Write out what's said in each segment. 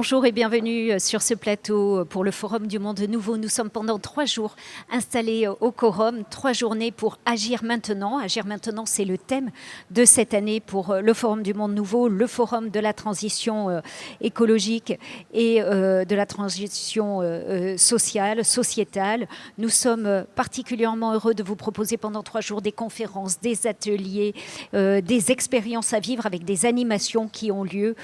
Bonjour et bienvenue sur ce plateau pour le Forum du Monde Nouveau. Nous sommes pendant 3 jours installés au Quorum, 3 journées pour Agir Maintenant. Agir Maintenant, c'est le thème de cette année pour le Forum du Monde Nouveau, le Forum de la transition écologique et de la transition sociale, sociétale. Nous sommes particulièrement heureux de vous proposer pendant 3 jours des conférences, des ateliers, des expériences à vivre avec des animations qui ont lieu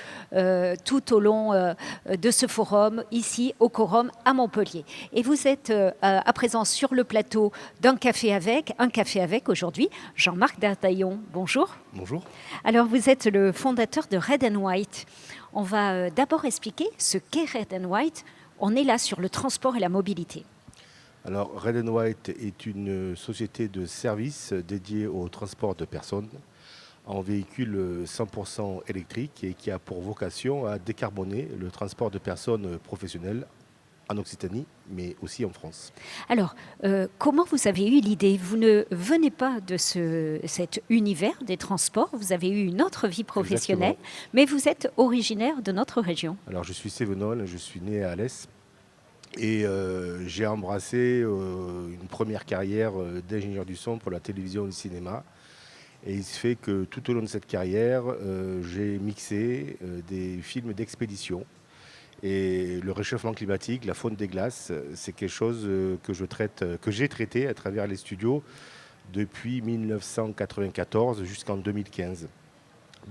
tout au long de ce forum, ici au Quorum à Montpellier. Et vous êtes à présent sur le plateau d'un café avec, aujourd'hui, Jean-Marc Dartaillon. Bonjour. Bonjour. Alors vous êtes le fondateur de Red & White. On va d'abord expliquer ce qu'est Red & White. On est là sur le transport et la mobilité. Alors Red & White est une société de services dédiée au transport de personnes en véhicule 100% électrique et qui a pour vocation à décarboner le transport de personnes professionnelles en Occitanie, mais aussi en France. Alors, comment vous avez eu l'idée? Vous ne venez pas de cet univers des transports, vous avez eu une autre vie professionnelle, exactement, mais vous êtes originaire de notre région. Alors, je suis cévenol, je suis né à Alès et j'ai embrassé une première carrière d'ingénieur du son pour la télévision et le cinéma. Et il se fait que tout au long de cette carrière, j'ai mixé des films d'expédition. Et le réchauffement climatique, la fonte des glaces, c'est quelque chose que j'ai traité à travers les studios depuis 1994 jusqu'en 2015.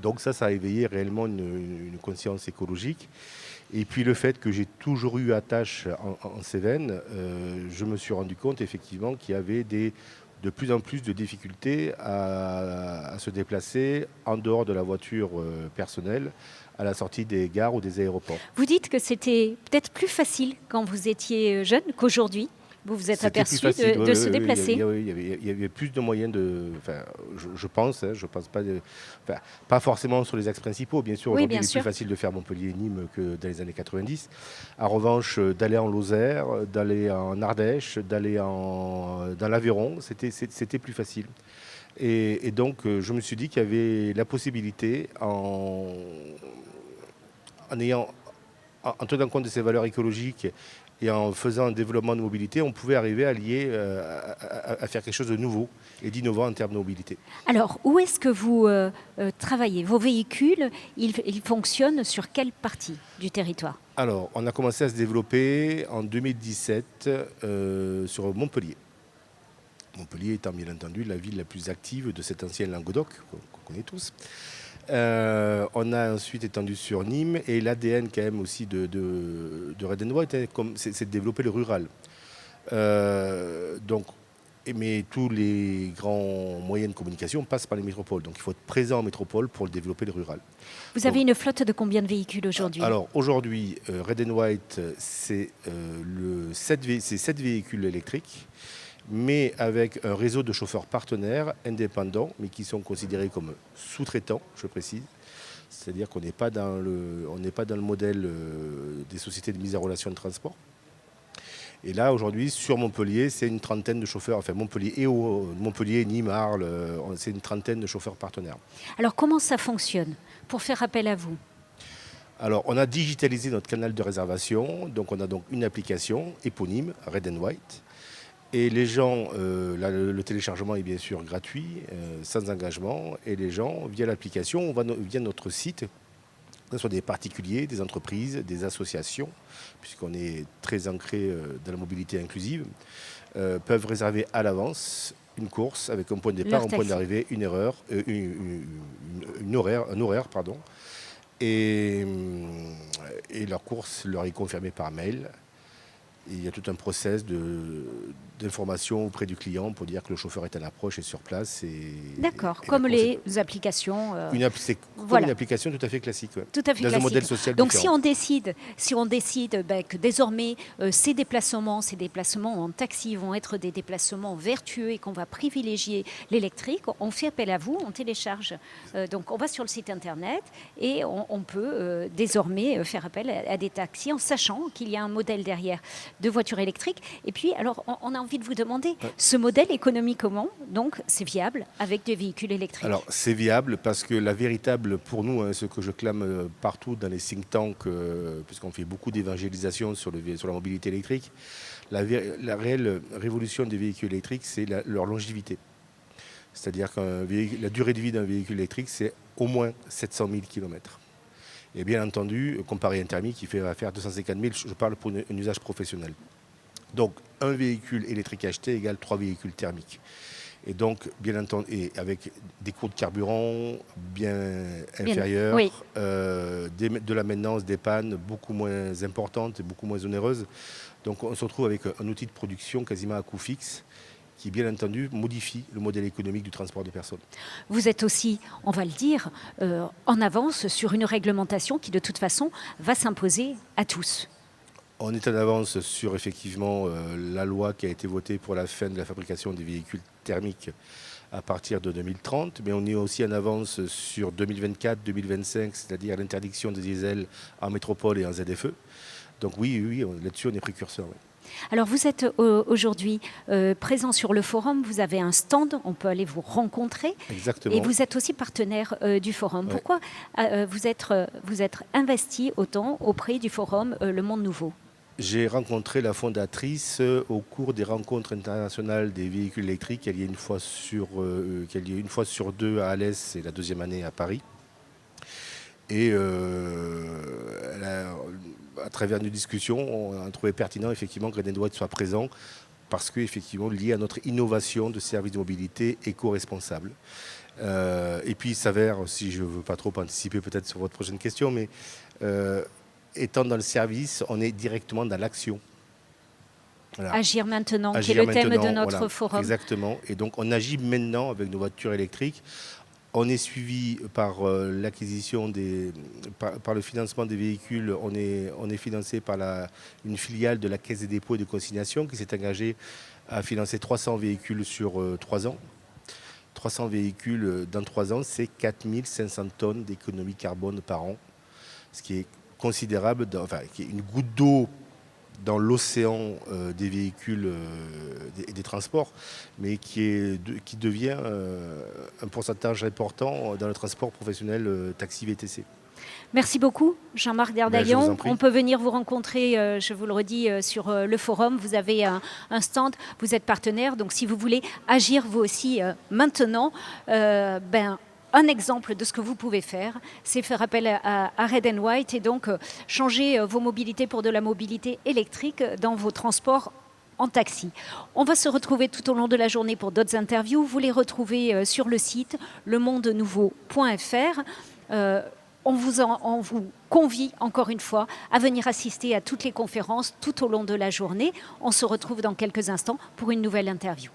Donc ça a éveillé réellement une conscience écologique. Et puis le fait que j'ai toujours eu attache en Cévennes, je me suis rendu compte effectivement qu'il y avait de plus en plus de difficultés à se déplacer en dehors de la voiture personnelle à la sortie des gares ou des aéroports. Vous dites que c'était peut-être plus facile quand vous étiez jeune qu'aujourd'hui. Vous vous êtes aperçu de se déplacer. Il y avait plus de moyens je pense pas forcément sur les axes principaux. Bien sûr, aujourd'hui, il est plus facile de faire Montpellier-Nîmes que dans les années 90. En revanche, d'aller en Lozère, d'aller en Ardèche, d'aller dans l'Aveyron, c'était plus facile. Et donc, je me suis dit qu'il y avait la possibilité, en tenant compte de ces valeurs écologiques et en faisant un développement de mobilité, on pouvait arriver à lier, à faire quelque chose de nouveau et d'innovant en termes de mobilité. Alors, où est-ce que vous travaillez? Vos véhicules, ils fonctionnent sur quelle partie du territoire? Alors, on a commencé à se développer en 2017 sur Montpellier. Montpellier étant bien entendu la ville la plus active de cet ancien Languedoc, qu'on connaît tous. On a ensuite étendu sur Nîmes et l'ADN quand même aussi de Red & White, c'est de développer le rural. Mais tous les grands moyens de communication passent par les métropoles. Donc il faut être présent en métropole pour développer le rural. Vous avez une flotte de combien de véhicules aujourd'hui? Alors aujourd'hui, Red & White, c'est 7 véhicules électriques, mais avec un réseau de chauffeurs partenaires indépendants, mais qui sont considérés comme sous-traitants, je précise. C'est-à-dire qu'on n'est pas dans le modèle des sociétés de mise en relation de transport. Et là, aujourd'hui, sur Montpellier, c'est une trentaine de chauffeurs, enfin Montpellier, Nîmes, Arles, c'est une trentaine de chauffeurs partenaires. Alors, comment ça fonctionne pour faire appel à vous? Alors, on a digitalisé notre canal de réservation. Donc, on a donc une application éponyme, Red & White. Et les gens, le téléchargement est bien sûr gratuit, sans engagement. Et les gens, via l'application, via notre site, que ce soit des particuliers, des entreprises, des associations, puisqu'on est très ancré dans la mobilité inclusive, peuvent réserver à l'avance une course avec un point de départ, un point d'arrivée, un horaire. Et leur course leur est confirmée par mail. Et il y a tout un process d'information auprès du client pour dire que le chauffeur est en approche et sur place. D'accord, comme les applications. C'est comme une application tout à fait classique. Ouais. Tout à fait dans classique. Un modèle social Donc différent. si on décide que désormais ces déplacements en taxi vont être des déplacements vertueux et qu'on va privilégier l'électrique, on fait appel à vous, on télécharge. Donc on va sur le site internet et on peut désormais faire appel à des taxis en sachant qu'il y a un modèle derrière. de voitures électriques. Et puis, alors, on a envie de vous demander, ce modèle économiquement, donc, c'est viable avec des véhicules électriques? Alors, c'est viable parce que la véritable, pour nous, ce que je clame partout dans les think tanks, puisqu'on fait beaucoup d'évangélisation sur la mobilité électrique, la réelle révolution des véhicules électriques, c'est leur longévité. C'est-à-dire que la durée de vie d'un véhicule électrique, c'est au moins 700 000 km. Et bien entendu, comparé à un thermique qui va faire 250 000, je parle pour un usage professionnel. Donc, un véhicule électrique acheté égale 3 véhicules thermiques. Et donc, bien entendu, et avec des coûts de carburant bien inférieurs, oui. De la maintenance, des pannes beaucoup moins importantes et beaucoup moins onéreuses. Donc, on se retrouve avec un outil de production quasiment à coût fixe, qui, bien entendu, modifie le modèle économique du transport de personnes. Vous êtes aussi, on va le dire, en avance sur une réglementation qui, de toute façon, va s'imposer à tous. On est en avance sur, effectivement, la loi qui a été votée pour la fin de la fabrication des véhicules thermiques à partir de 2030, mais on est aussi en avance sur 2024-2025, c'est-à-dire l'interdiction des diesels en métropole et en ZFE. Donc oui, là-dessus, on est précurseur. Oui. Alors vous êtes aujourd'hui présent sur le forum, vous avez un stand, on peut aller vous rencontrer. Exactement. Et vous êtes aussi partenaire du forum. Ouais. Pourquoi vous êtes investi autant auprès du forum Le Monde Nouveau? J'ai rencontré la fondatrice au cours des rencontres internationales des véhicules électriques. Elle y est une fois sur deux à Alès, c'est la deuxième année à Paris. Et à travers nos discussions, on a trouvé pertinent effectivement que Green & White soit présent parce qu'effectivement lié à notre innovation de services de mobilité éco-responsable. Et puis il s'avère, si je ne veux pas trop anticiper peut-être sur votre prochaine question, mais étant dans le service, on est directement dans l'action. Voilà. Agir maintenant, qui est le thème de notre forum. Exactement. Et donc on agit maintenant avec nos voitures électriques. On est suivi par l'acquisition par le financement des véhicules. On est financé par une filiale de la Caisse des dépôts et de consignation qui s'est engagée à financer 300 véhicules sur 3 ans. 300 véhicules dans 3 ans, c'est 4500 tonnes d'économie carbone par an, ce qui est considérable, qui est une goutte d'eau dans l'océan des véhicules et des transports, mais qui devient un pourcentage important dans le transport professionnel taxi VTC. Merci beaucoup, Jean-Marc Derdaillon. On peut venir vous rencontrer, je vous le redis, sur le forum. Vous avez un stand, vous êtes partenaire, donc si vous voulez agir vous aussi maintenant, un exemple de ce que vous pouvez faire, c'est faire appel à Red & White et donc changer vos mobilités pour de la mobilité électrique dans vos transports en taxi. On va se retrouver tout au long de la journée pour d'autres interviews. Vous les retrouvez sur le site lemondenouveau.fr. On vous convie encore une fois à venir assister à toutes les conférences tout au long de la journée. On se retrouve dans quelques instants pour une nouvelle interview.